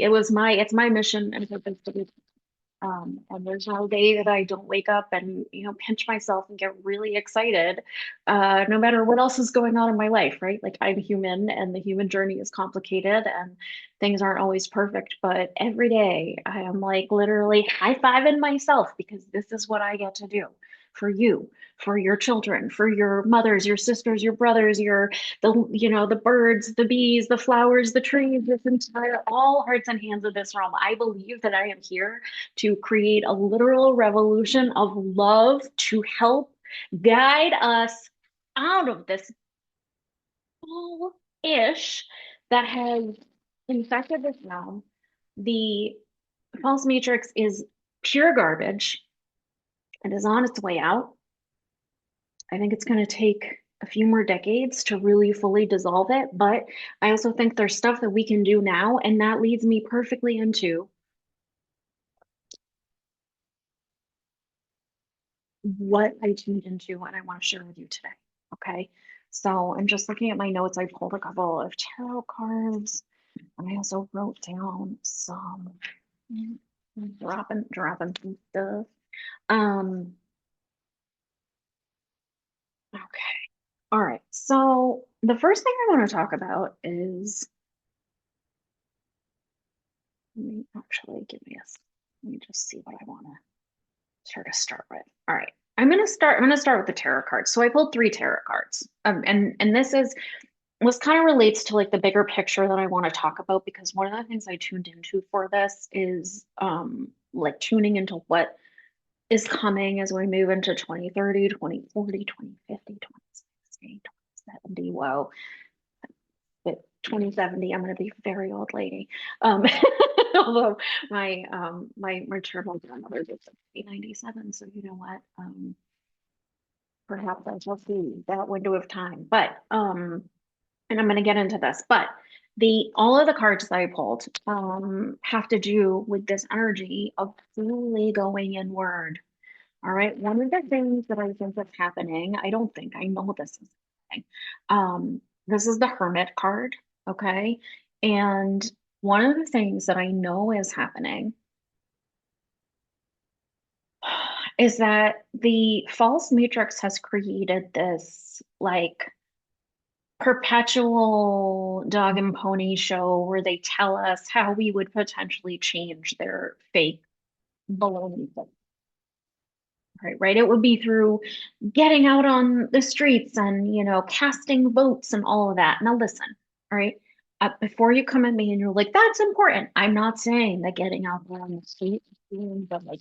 it's my mission and purpose to be. And there's no day that I don't wake up and, pinch myself and get really excited, no matter what else is going on in my life, right? Like I'm human and the human journey is complicated and things aren't always perfect, but every day I am like literally high-fiving myself because this is what I get to do for you, for your children, for your mothers, your sisters, your brothers, the birds, the bees, the flowers, the trees, this entire all hearts and hands of this realm. I believe that I am here to create a literal revolution of love to help guide us out of this ish that has infected this realm. The false matrix is pure garbage. It is on its way out. I think it's going to take a few more decades to really fully dissolve it, but I also think there's stuff that we can do now, and that leads me perfectly into what I tuned into and I want to share with you today. Okay. So I'm just looking at my notes. I pulled a couple of tarot cards and I also wrote down some dropping some stuff. Um, okay. All right. So the first thing I want to talk about is let me actually let me just see what I want to start with. All right. I'm gonna start with the tarot cards. So I pulled three tarot cards. And this kind of relates to like the bigger picture that I want to talk about because one of the things I tuned into for this is like tuning into what is coming as we move into 2030, 2040, 2050, 2060, 2070. Whoa, but 2070, I'm going to be a very old lady. Um, although my maternal grandmother was like 97, so you know what? Perhaps I shall see that window of time. But and I'm going to get into this, but the all of the cards that I pulled have to do with this energy of fully going inward. All right. One of the things that I think is happening, I don't think I know this is happening. This is the Hermit card. Okay. And one of the things that I know is happening is that the false matrix has created this like perpetual dog and pony show where they tell us how we would potentially change their fake baloney thing. Right. It would be through getting out on the streets and, casting votes and all of that. Now, listen, all right. Before you come at me and you're like, that's important. I'm not saying that getting out there on the street, but like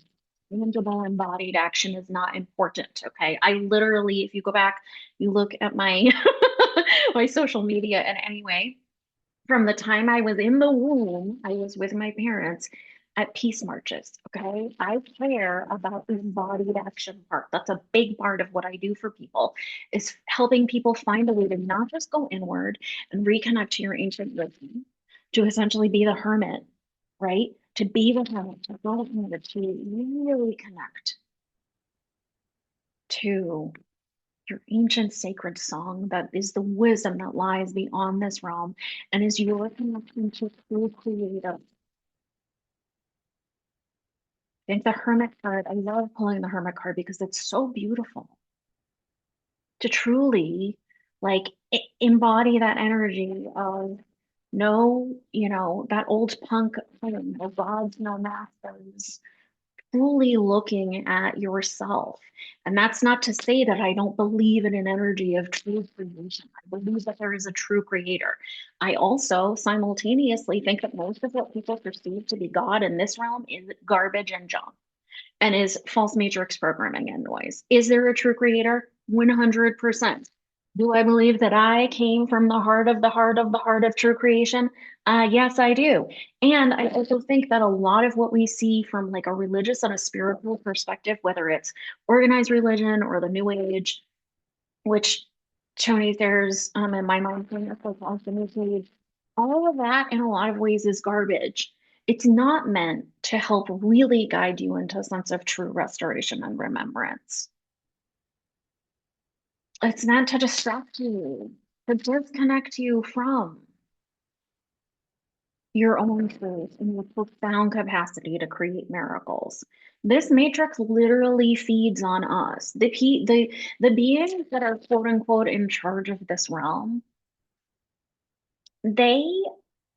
tangible embodied action is not important. Okay. I literally, if you go back, you look at my my social media and anyway, from the time I was in the womb, I was with my parents at peace marches. Okay. I care about the embodied action part. That's a big part of what I do for people is helping people find a way to not just go inward and reconnect to your ancient wisdom, to essentially be the hermit, right? To be the hermit, to go inward, to really connect to your ancient sacred song that is the wisdom that lies beyond this realm and is your connection to true creative. I think the Hermit card, I love pulling the Hermit card because it's so beautiful to truly like embody that energy of no, that old punk, no gods, no masters, truly looking at yourself. And that's not to say that I don't believe in an energy of true creation. I believe that there is a true creator. I also simultaneously think that most of what people perceive to be God in this realm is garbage and junk and is false matrix programming and noise. Is there a true creator? 100%. Do I believe that I came from the heart of the heart of the heart of true creation? Yes, I do. And I also think that a lot of what we see from like a religious and a spiritual perspective, whether it's organized religion or the New Age, which Tony there's in my mind thing that's like Alchemy, all of that in a lot of ways is garbage. It's not meant to help really guide you into a sense of true restoration and remembrance. It's meant to distract you, to disconnect you from your own truth and your profound capacity to create miracles. This matrix literally feeds on us. The beings that are quote unquote in charge of this realm, they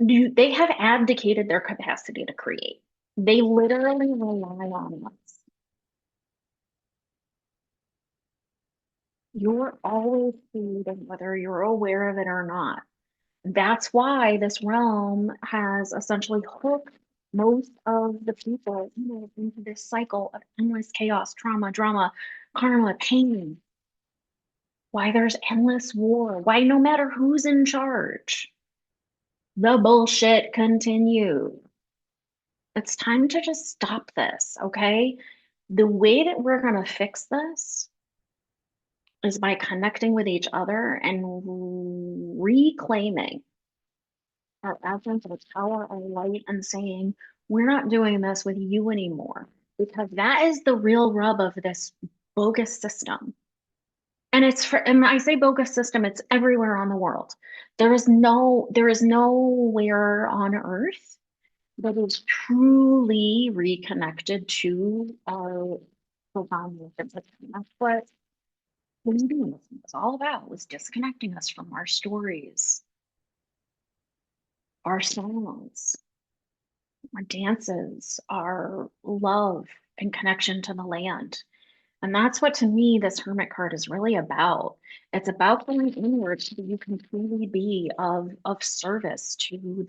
they have abdicated their capacity to create. They literally rely on us. You're always creating, whether you're aware of it or not. That's why this realm has essentially hooked most of the people, into this cycle of endless chaos, trauma, drama, karma, pain. Why there's endless war. Why no matter who's in charge, the bullshit continues. It's time to just stop this, okay? The way that we're going to fix this is by connecting with each other and reclaiming our essence, our power, our light, and saying, we're not doing this with you anymore. Because that is the real rub of this bogus system. And and I say bogus system, it's everywhere on the world. There is nowhere on earth that is truly reconnected to our profound wisdom system. That's what Hinduism was all about, was disconnecting us from our stories, our songs, our dances, our love and connection to the land. And that's what to me this hermit card is really about. It's about going inward so that you can truly be of service to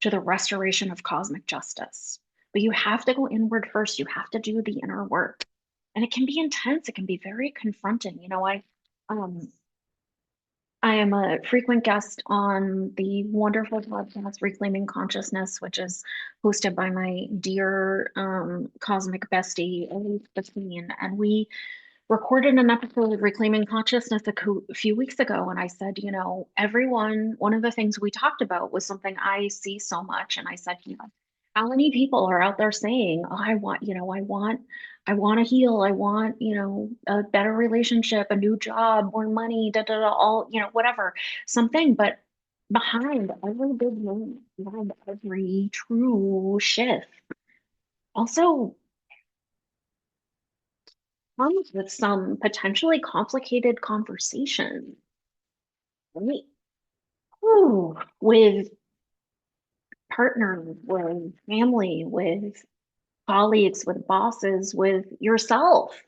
to the restoration of cosmic justice. But you have to go inward first. You have to do the inner work. And it can be intense. It can be very confronting. Um I am a frequent guest on the wonderful podcast Reclaiming Consciousness, which is hosted by my dear cosmic bestie, Elise Between. And we recorded an episode of Reclaiming Consciousness a few weeks ago. And I said, everyone, one of the things we talked about was something I see so much. And I said, how many people are out there saying, oh, I want to heal. I want, a better relationship, a new job, more money, da, da, da, all, whatever, something. But behind every big move, behind every true shift, also comes with some potentially complicated conversation, right? Ooh, with partners, with family, with colleagues, with bosses, with yourself.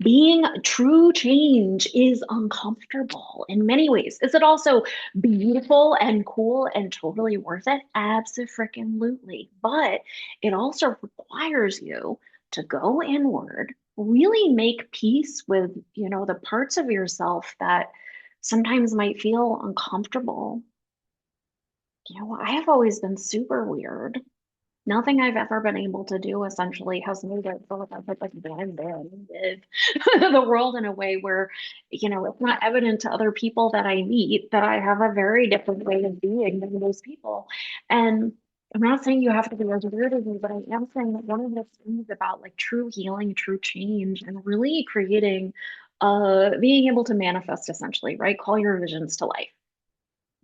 Being true change is uncomfortable in many ways. Is it also beautiful and cool and totally worth it? Absolutely. But it also requires you to go inward, really make peace with, the parts of yourself that sometimes might feel uncomfortable. I have always been super weird. Nothing I've ever been able to do essentially has made it feel like I've like blend in with the world in a way where, it's not evident to other people that I meet that I have a very different way of being than those people. And I'm not saying you have to be as weird as me, but I am saying that one of the things about like true healing, true change, and really creating being able to manifest essentially, right? Call your visions to life.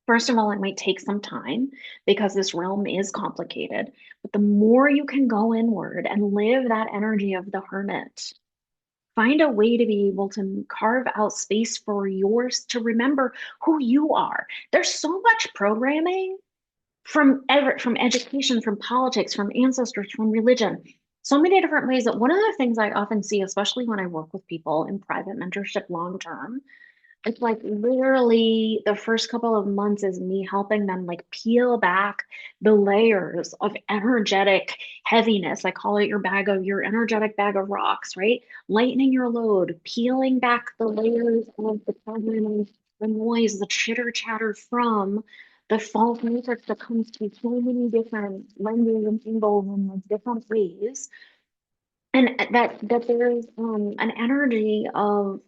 First of all, it might take some time because this realm is complicated. But the more you can go inward and live that energy of the hermit, find a way to be able to carve out space for yours to remember who you are. There's so much programming from education, from politics, from ancestors, from religion. So many different ways that one of the things I often see, especially when I work with people in private mentorship long term, it's like literally the first couple of months is me helping them like peel back the layers of energetic heaviness. I call it your energetic bag of rocks, right? Lightening your load, peeling back the layers of the programming, the noise, the chitter chatter from the false matrix that comes through so many different lenses and angles and like different ways. And that there's an energy of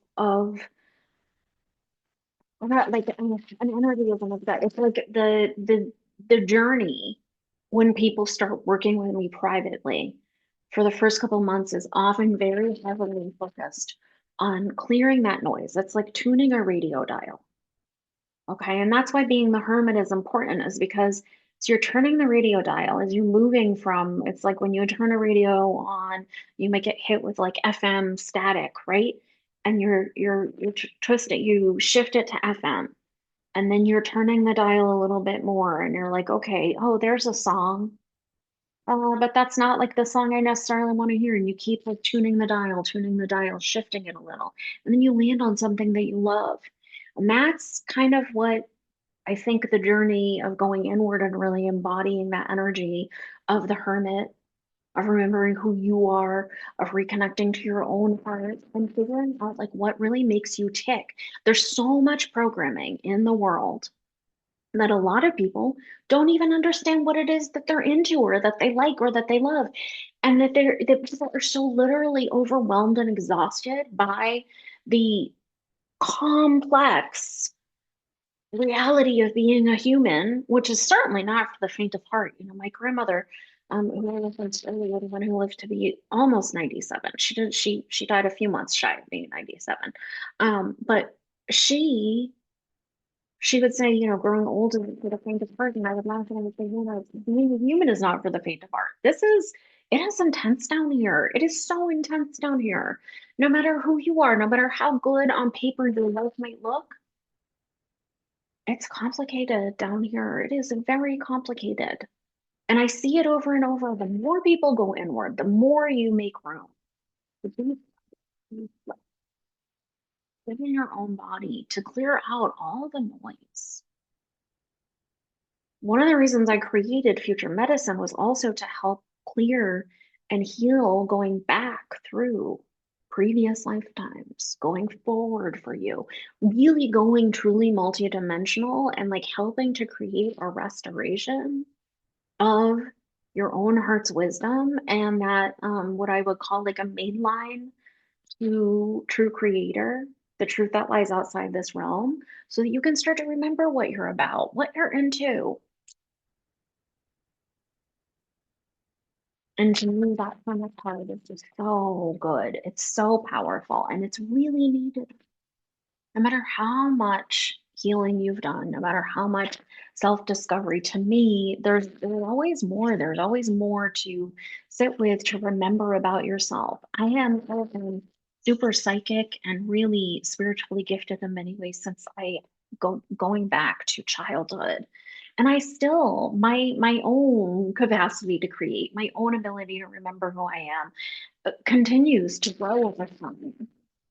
not like an energy of like that. It's like the journey when people start working with me privately for the first couple months is often very heavily focused on clearing that noise. It's like tuning a radio dial. Okay. And that's why being the hermit is important, is because So you're turning the radio dial as you're moving from, it's like when you turn a radio on, you might get hit with like FM static, right? And you're twisting, you shift it to FM, and then you're turning the dial a little bit more, and you're like, okay, oh, there's a song. But that's not like the song I necessarily want to hear. And you keep like tuning the dial, shifting it a little. And then you land on something that you love. And that's kind of what I think the journey of going inward and really embodying that energy of the hermit, of remembering who you are, of reconnecting to your own heart and figuring out like what really makes you tick. There's so much programming in the world that a lot of people don't even understand what it is that they're into or that they like or that they love. And that people are so literally overwhelmed and exhausted by the complex reality of being a human, which is certainly not for the faint of heart. You know, my grandmother, who I referenced earlier, the one who lived to be almost 97. She died a few months shy of being 97. But she she would say, you know, growing old is for the faint of heart, and I would laugh and I would say, you know, being a human is not for the faint of heart. It is intense down here. It is so intense down here. No matter who you are, no matter how good on paper your life might look, it's complicated down here. It is very complicated. And I see it over and over. The more people go inward, the more you make room. The more you live in your own body to clear out all the noise. One of the reasons I created future medicine was also to help clear and heal going back through previous lifetimes, going forward for you, really going truly multidimensional and like helping to create a restoration of your own heart's wisdom and that what I would call like a mainline to true creator, the truth that lies outside this realm, so that you can start to remember what you're about, what you're into. And to me, that kind of card is just so good. It's so powerful and it's really needed. No matter how much healing you've done, no matter how much self-discovery, to me, there's always more. There's always more to sit with, to remember about yourself. I've been super psychic and really spiritually gifted in many ways since I going back to childhood. And I still, my own capacity to create, my own ability to remember who I am, continues to grow over time.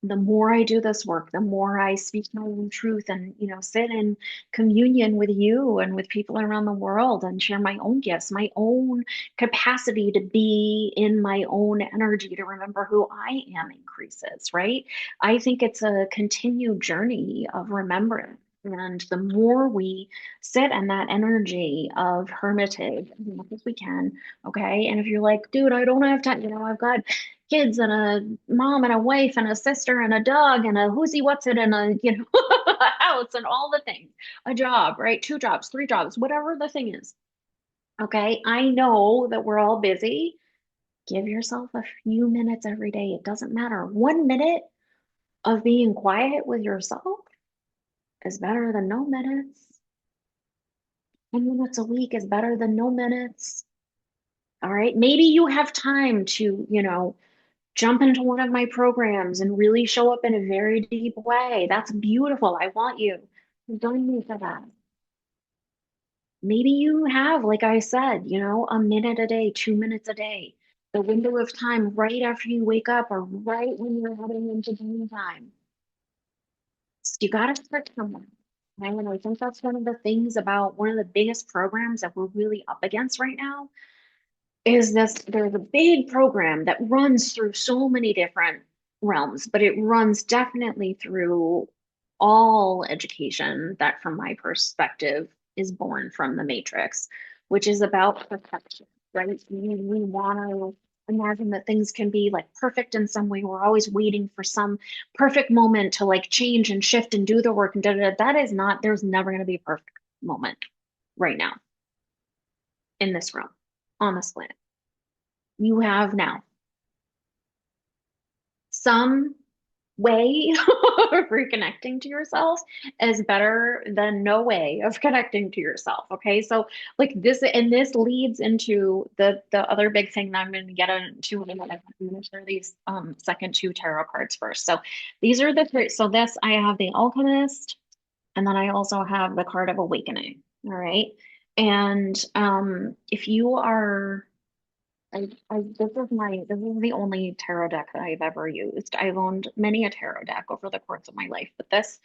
The more I do this work, the more I speak my own truth and, you know, sit in communion with you and with people around the world and share my own gifts, my own capacity to be in my own energy, to remember who I am increases, right? I think it's a continued journey of remembrance. And the more we sit in that energy of hermitage as much as we can, okay? And if you're like, dude, I don't have time, you know, I've got kids and a mom and a wife and a sister and a dog and a who's he what's it and a you know a house and all the things, a job, right, two jobs, three jobs, whatever the thing is. Okay, I know that we're all busy. Give yourself a few minutes every day. It doesn't matter. 1 minute of being quiet with yourself is better than no minutes. 10 minutes a week is better than no minutes. All right, maybe you have time to, you know, jump into one of my programs and really show up in a very deep way. That's beautiful. I want you to join me for that. Maybe you have, like I said, you know, a minute a day, 2 minutes a day, the window of time right after you wake up or right when you're heading into dream time. So you got to start somewhere. And I think that's one of the things about one of the biggest programs that we're really up against right now is this there's a big program that runs through so many different realms, but it runs definitely through all education that, from my perspective, is born from the Matrix, which is about perfection, right? We want to imagine that things can be like perfect in some way. We're always waiting for some perfect moment to like change and shift and do the work and da da da. That is not, there's never going to be a perfect moment right now in this realm on this planet. You have now some way of reconnecting to yourself is better than no way of connecting to yourself. Okay. So like this, and this leads into the other big thing that I'm going to get into in a minute. I'm going to share these second two tarot cards first. So these are the three. So this, I have the Alchemist, and then I also have the card of Awakening. All right. And if you are this is the only tarot deck that I've ever used. I've owned many a tarot deck over the course of my life, but this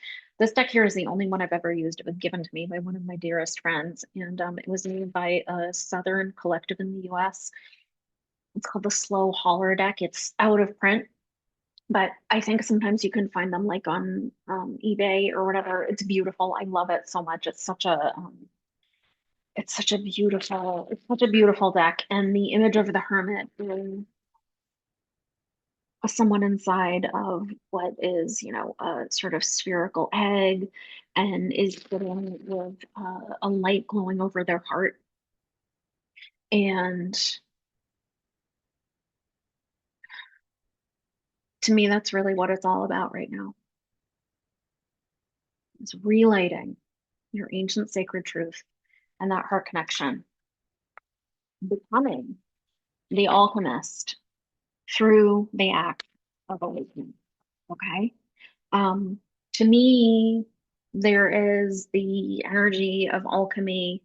deck here is the only one I've ever used. It was given to me by one of my dearest friends, and it was made by a Southern collective in the U.S. It's called the Slow Holler deck. It's out of print, but I think sometimes you can find them like on eBay or whatever. It's beautiful. I love it so much. It's such a beautiful deck, and the image of the Hermit is someone inside of what is, a sort of spherical egg, and is sitting with a light glowing over their heart. And to me, that's really what it's all about right now. It's relighting your ancient sacred truth and that heart connection, becoming the alchemist through the act of awakening. Okay. Um, to me, there is the energy of alchemy.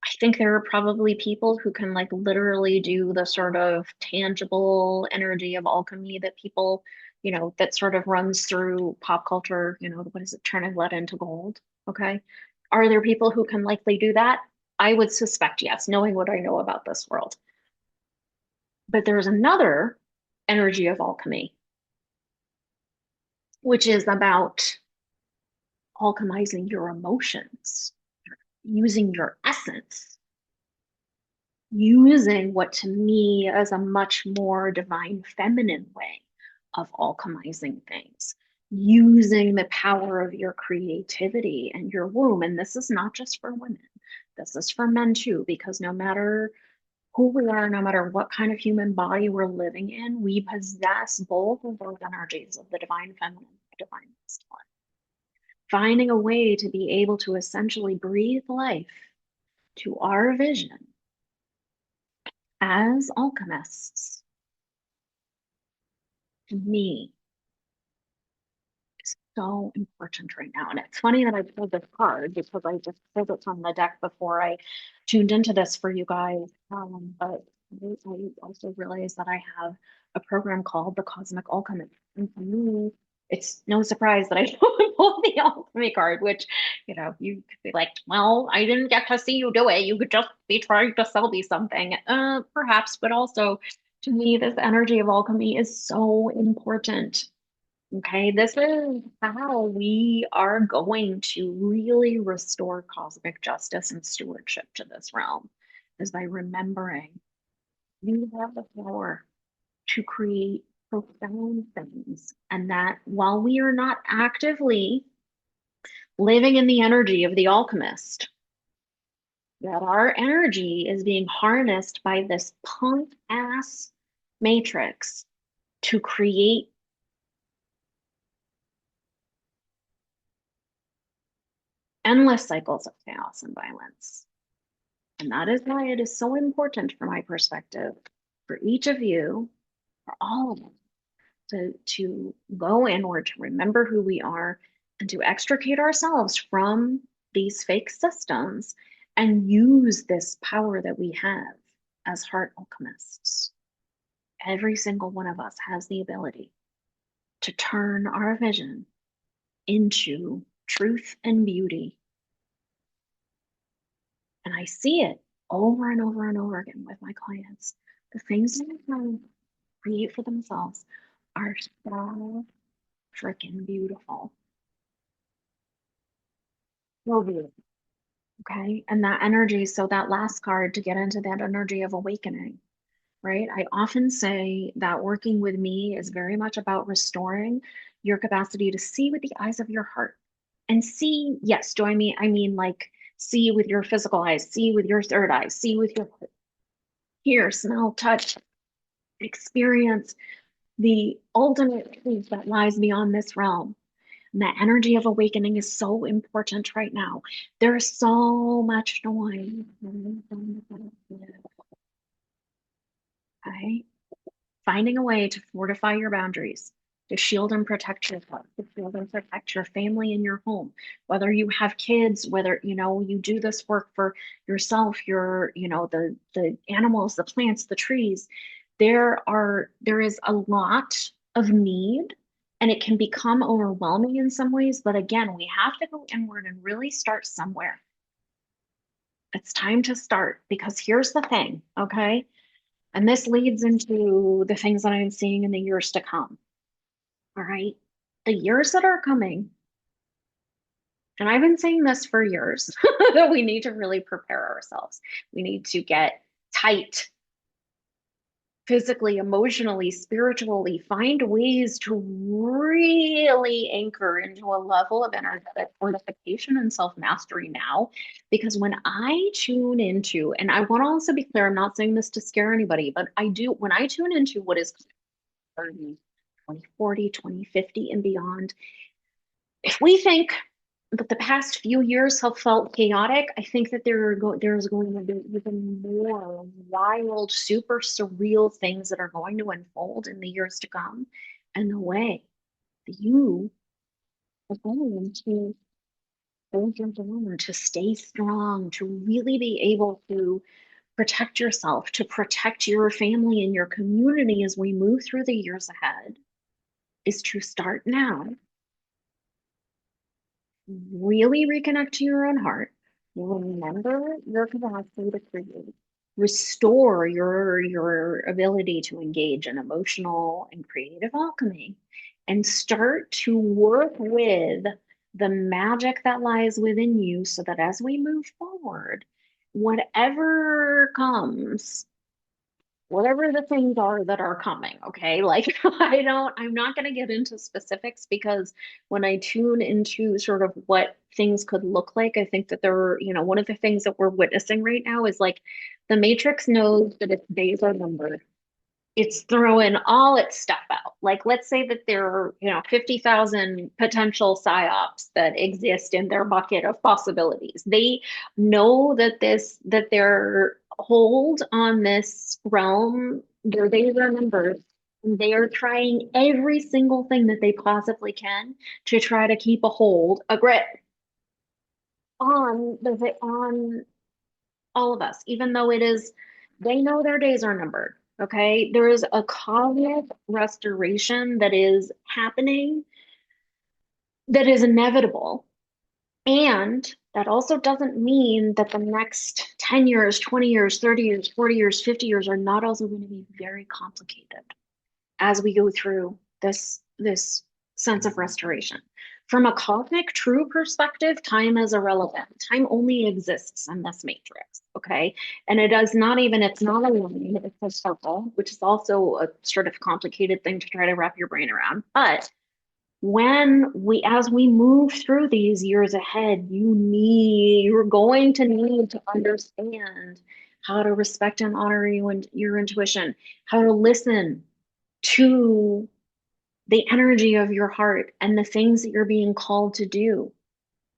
I think there are probably people who can like literally do the sort of tangible energy of alchemy that people, that sort of runs through pop culture, what is it, turning lead into gold? Okay. Are there people who can likely do that? I would suspect yes, knowing what I know about this world. But there's another energy of alchemy, which is about alchemizing your emotions, using your essence, using what to me is a much more divine feminine way of alchemizing things, using the power of your creativity and your womb. And this is not just for women, this is for men too, because no matter who we are, no matter what kind of human body we're living in, we possess both of those energies of the divine feminine, the divine masculine. Finding a way to be able to essentially breathe life to our vision as alchemists, to me, is so important right now. And it's funny that I pulled this card because I just pulled it from the deck before I tuned into this for you guys. But I also realized that I have a program called the Cosmic Alchemist. And for me, it's no surprise that I pulled the alchemy card, which, you could be like, well, I didn't get to see you do it. You could just be trying to sell me something. Perhaps, but also to me, this energy of alchemy is so important. Okay, this is how we are going to really restore cosmic justice and stewardship to this realm, is by remembering we have the power to create profound things, and that while we are not actively living in the energy of the alchemist, that our energy is being harnessed by this punk ass matrix to create endless cycles of chaos and violence. And that is why it is so important, from my perspective, for each of you, for all of us, to go inward, to remember who we are, and to extricate ourselves from these fake systems and use this power that we have as heart alchemists. Every single one of us has the ability to turn our vision into truth and beauty. And I see it over and over and over again with my clients. The things that they can create for themselves are so freaking beautiful. So beautiful. Okay. And that energy, so that last card, to get into that energy of awakening, right? I often say that working with me is very much about restoring your capacity to see with the eyes of your heart. And see, yes, I mean like see with your physical eyes, see with your third eye, see with your hear, smell, touch, experience, the ultimate truth that lies beyond this realm. And that energy of awakening is so important right now. There's so much noise. Okay. Finding a way to fortify your boundaries, to shield and protect yourself, to shield and protect your family and your home. Whether you have kids, whether you do this work for yourself, the animals, the plants, the trees. There is a lot of need, and it can become overwhelming in some ways. But again, we have to go inward and really start somewhere. It's time to start because here's the thing, okay? And this leads into the things that I'm seeing in the years to come. All right. The years that are coming, and I've been saying this for years, that we need to really prepare ourselves. We need to get tight physically, emotionally, spiritually, find ways to really anchor into a level of energetic fortification and self mastery now. Because when I tune into, and I want to also be clear, I'm not saying this to scare anybody, but I do, when I tune into what is 30, 2040, 2050, and beyond. If we think that the past few years have felt chaotic, I think that there's going to be even more wild, super surreal things that are going to unfold in the years to come. And the way that you are going to hold your own, to stay strong, to really be able to protect yourself, to protect your family and your community as we move through the years ahead is to start now, really reconnect to your own heart, remember your capacity to create, restore your ability to engage in emotional and creative alchemy, and start to work with the magic that lies within you so that as we move forward, whatever comes, whatever the things are that are coming, okay? Like I'm not going to get into specifics because when I tune into sort of what things could look like, I think that one of the things that we're witnessing right now is like the Matrix knows that its days are numbered. It's throwing all its stuff out. Like, let's say that there are, 50,000 potential psyops that exist in their bucket of possibilities. They know that their hold on this realm, their days are numbered. And they are trying every single thing that they possibly can to try to keep a hold, a grip on all of us, even though they know their days are numbered. Okay. There is a cosmic restoration that is happening that is inevitable. And that also doesn't mean that the next 10 years, 20 years, 30 years, 40 years, 50 years are not also going to be very complicated as we go through this sense of restoration. From a cosmic true perspective, time is irrelevant. Time only exists in this matrix, okay? And it's not a line, it's a circle, which is also a sort of complicated thing to try to wrap your brain around. But as we move through these years ahead, you're going to need to understand how to respect and honor your intuition, how to listen to the energy of your heart and the things that you're being called to do,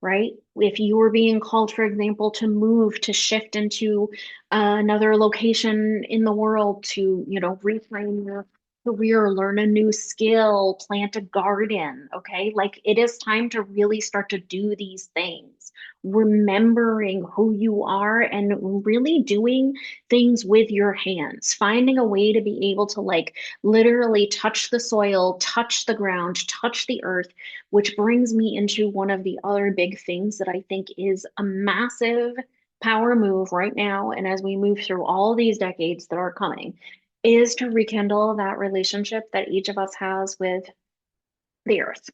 right? If you were being called, for example, to move, to shift into another location in the world, to, reframe your career, learn a new skill, plant a garden, okay? Like it is time to really start to do these things, remembering who you are and really doing things with your hands, finding a way to be able to like literally touch the soil, touch the ground, touch the earth, which brings me into one of the other big things that I think is a massive power move right now. And as we move through all these decades that are coming, is to rekindle that relationship that each of us has with the earth,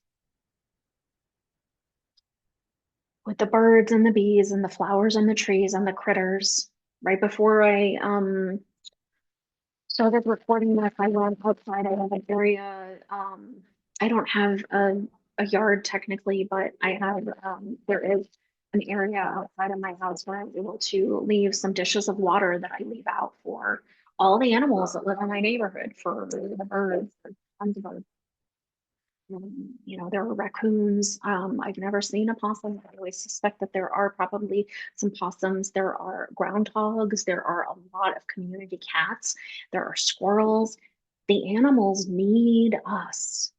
with the birds and the bees and the flowers and the trees and the critters. Right before I started recording this, I went outside. I have an area. I don't have a yard technically, but I have there is an area outside of my house where I'm able to leave some dishes of water that I leave out for all the animals that live in my neighborhood, for the birds, for tons of birds. There are raccoons. I've never seen a possum. I always suspect that there are probably some possums. There are groundhogs. There are a lot of community cats. There are squirrels. The animals need us.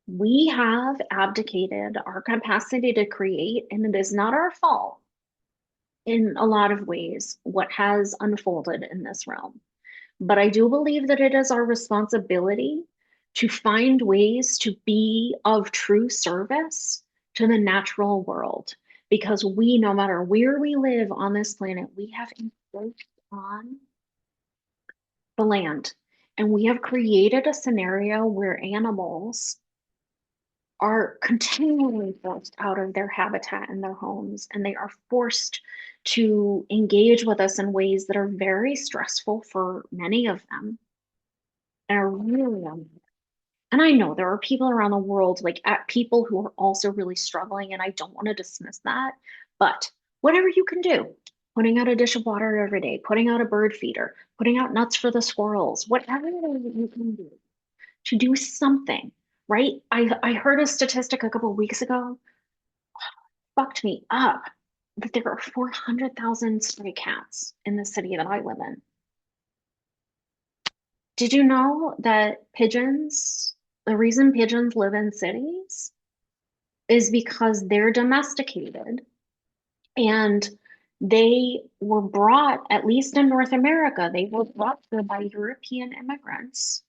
We have abdicated our capacity to create, and it is not our fault in a lot of ways what has unfolded in this realm. But I do believe that it is our responsibility to find ways to be of true service to the natural world. Because we, no matter where we live on this planet, we have encroached on the land. And we have created a scenario where animals are continually forced out of their habitat and their homes, and they are forced to engage with us in ways that are very stressful for many of them and are really and I know there are people around the world, like at people who are also really struggling, and I don't want to dismiss that. But whatever you can do, putting out a dish of water every day, putting out a bird feeder, putting out nuts for the squirrels, whatever it is that you can do to do something, right? I heard a statistic a couple of weeks ago, fucked me up, that there are 400,000 stray cats in the city that I live in. Did you know that the reason pigeons live in cities is because they're domesticated and they were brought, at least in North America, they were brought here by European immigrants.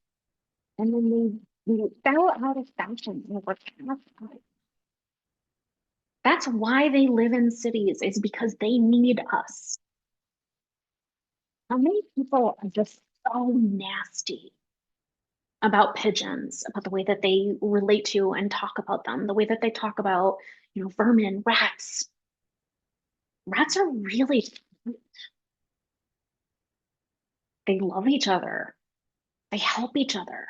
And then they fell out of fashion and were cast. That's why they live in cities, is because they need us. How many people are just so nasty about pigeons, about the way that they relate to and talk about them, the way that they talk about, vermin, rats. Rats are really, they love each other. They help each other.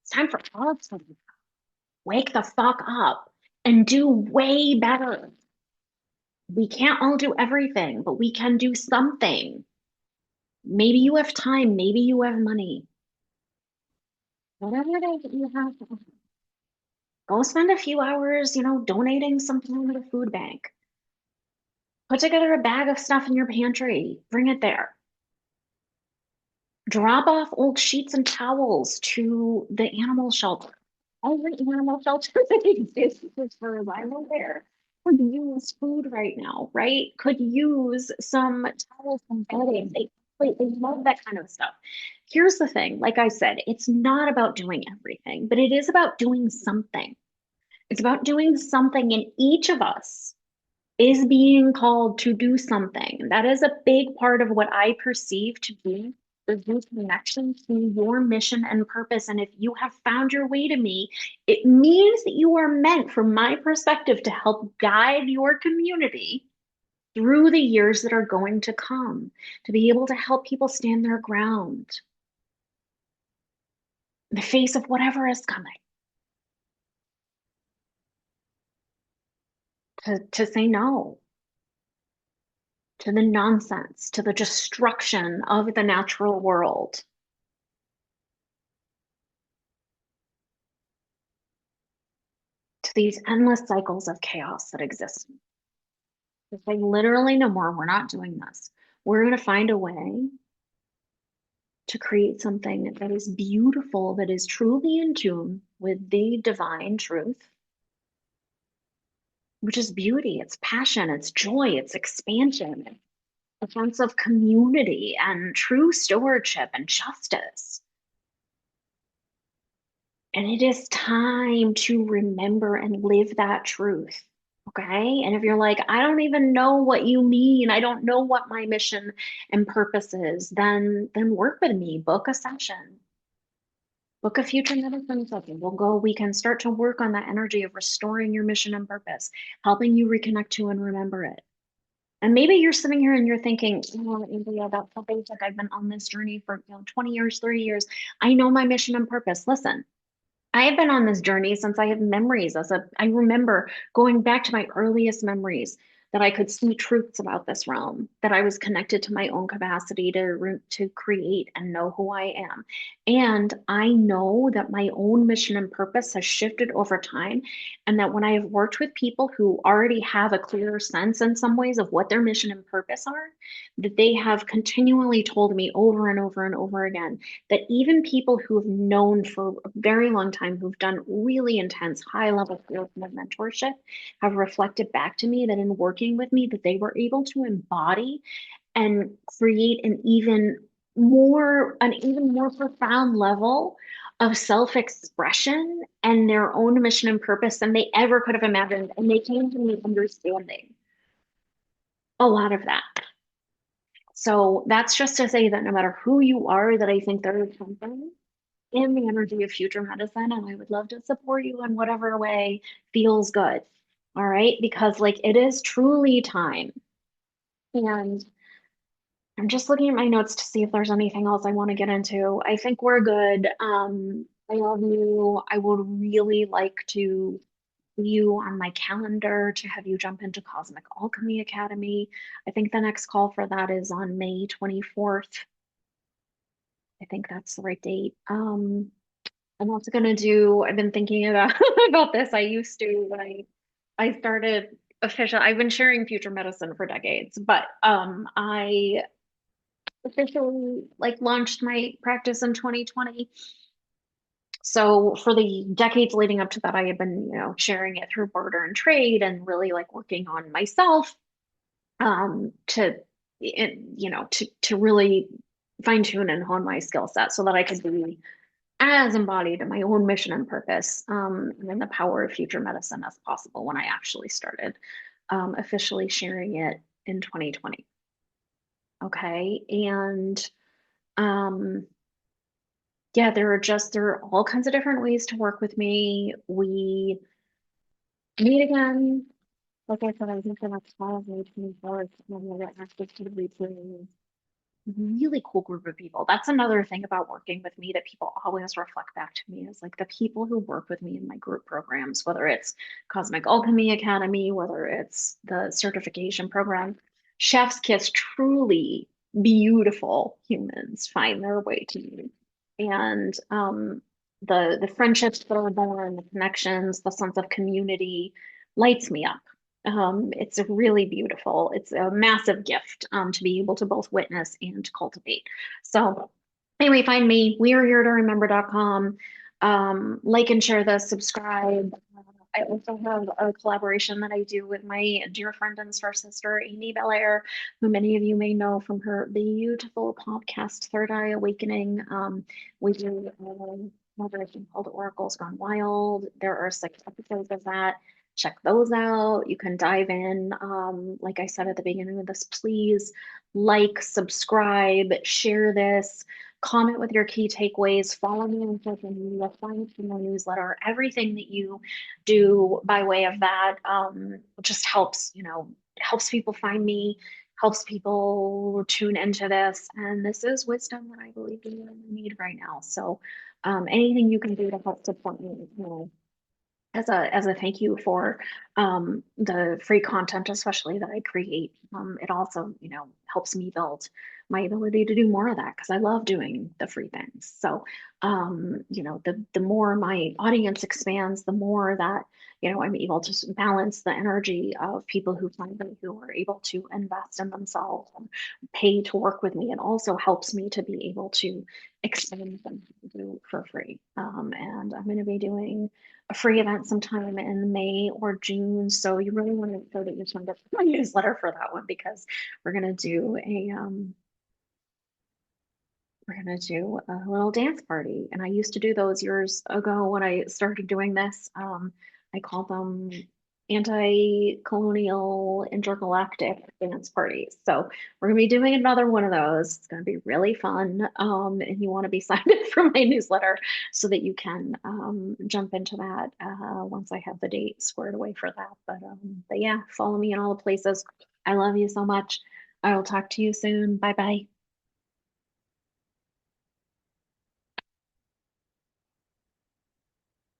It's time for us to wake the fuck up and do way better. We can't all do everything, but we can do something. Maybe you have time, maybe you have money. Whatever it is that you have, go spend a few hours, donating something to the food bank. Put together a bag of stuff in your pantry, bring it there. Drop off old sheets and towels to the animal shelter. Every animal shelter that exists as far as I'm aware could use food right now, right? Could use some towels, some bedding. They love that kind of stuff. Here's the thing, like I said, it's not about doing everything, but it is about doing something. It's about doing something, and each of us is being called to do something. That is a big part of what I perceive to be the new connection to your mission and purpose. And if you have found your way to me, it means that you are meant, from my perspective, to help guide your community through the years that are going to come, to be able to help people stand their ground in the face of whatever is coming, to say no to the nonsense, to the destruction of the natural world, to these endless cycles of chaos that exist. To say literally no more, we're not doing this. We're going to find a way to create something that is beautiful, that is truly in tune with the divine truth, which is beauty, it's passion, it's joy, it's expansion, a sense of community and true stewardship and justice. And it is time to remember and live that truth. Okay. And if you're like, I don't even know what you mean, I don't know what my mission and purpose is, then work with me, book a session, book a future medicine session. We can start to work on that energy of restoring your mission and purpose, helping you reconnect to and remember it. And maybe you're sitting here and you're thinking, oh, Andrea, that's so basic. I've been on this journey for, 20 years, 30 years. I know my mission and purpose. Listen, I have been on this journey since I have memories. I remember going back to my earliest memories that I could see truths about this realm, that I was connected to my own capacity to create and know who I am. And I know that my own mission and purpose has shifted over time, and that when I have worked with people who already have a clearer sense in some ways of what their mission and purpose are, that they have continually told me over and over and over again that even people who have known for a very long time, who've done really intense, high level field of mentorship, have reflected back to me that in working with me, that they were able to embody and create an even more profound level of self-expression and their own mission and purpose than they ever could have imagined. And they came to me understanding a lot of that. So that's just to say that no matter who you are, that I think there is something in the energy of future medicine, and I would love to support you in whatever way feels good. All right, because like it is truly time. And I'm just looking at my notes to see if there's anything else I want to get into. I think we're good. I love you. I would really like to see you on my calendar to have you jump into Cosmic Alchemy Academy. I think the next call for that is on May 24th. I think that's the right date. I'm also gonna do, I've been thinking about about this. I used to when I started I've been sharing future medicine for decades, but I officially like launched my practice in 2020. So for the decades leading up to that, I had been, sharing it through barter and trade and really like working on myself to to really fine tune and hone my skill set so that I could be as embodied in my own mission and purpose, and the power of future medicine as possible when I actually started officially sharing it in 2020. Okay. And um, yeah, there are all kinds of different ways to work with me. We meet again. Like I said, I think the next call is May 24th, and we'll get access to the replay. Really cool group of people. That's another thing about working with me that people always reflect back to me is like the people who work with me in my group programs, whether it's Cosmic Alchemy Academy, whether it's the certification program, chef's kiss, truly beautiful humans find their way to me. And the friendships that are born, the connections, the sense of community lights me up. It's really beautiful. It's a massive gift to be able to both witness and to cultivate. So anyway, find me. We are here to remember.com. Like and share this, subscribe. I also have a collaboration that I do with my dear friend and star sister, Amy Belair, who many of you may know from her beautiful podcast, Third Eye Awakening. We do another thing called Oracles Gone Wild. There are 6 episodes of that. Check those out. You can dive in. Like I said at the beginning of this, please like, subscribe, share this, comment with your key takeaways, follow me on social media, sign up for my newsletter. Everything that you do by way of that just helps, helps people find me, helps people tune into this. And this is wisdom that I believe we really need right now. So anything you can do to help support me, as a thank you for the free content, especially that I create. It also, helps me build my ability to do more of that because I love doing the free things. So, the more my audience expands, the more that, I'm able to balance the energy of people who find me, who are able to invest in themselves and pay to work with me. It also helps me to be able to expand them to do for free. And I'm going to be doing a free event sometime in May or June. So you really want to make sure that you signed up for my newsletter for that one because we're gonna do a little dance party. And I used to do those years ago when I started doing this. I call them anti-colonial intergalactic dance parties. So we're gonna be doing another one of those. It's gonna be really fun. And you want to be signed up for my newsletter so that you can jump into that once I have the date squared away for that. But yeah, follow me in all the places I love you so much. I will talk to you soon. Bye bye.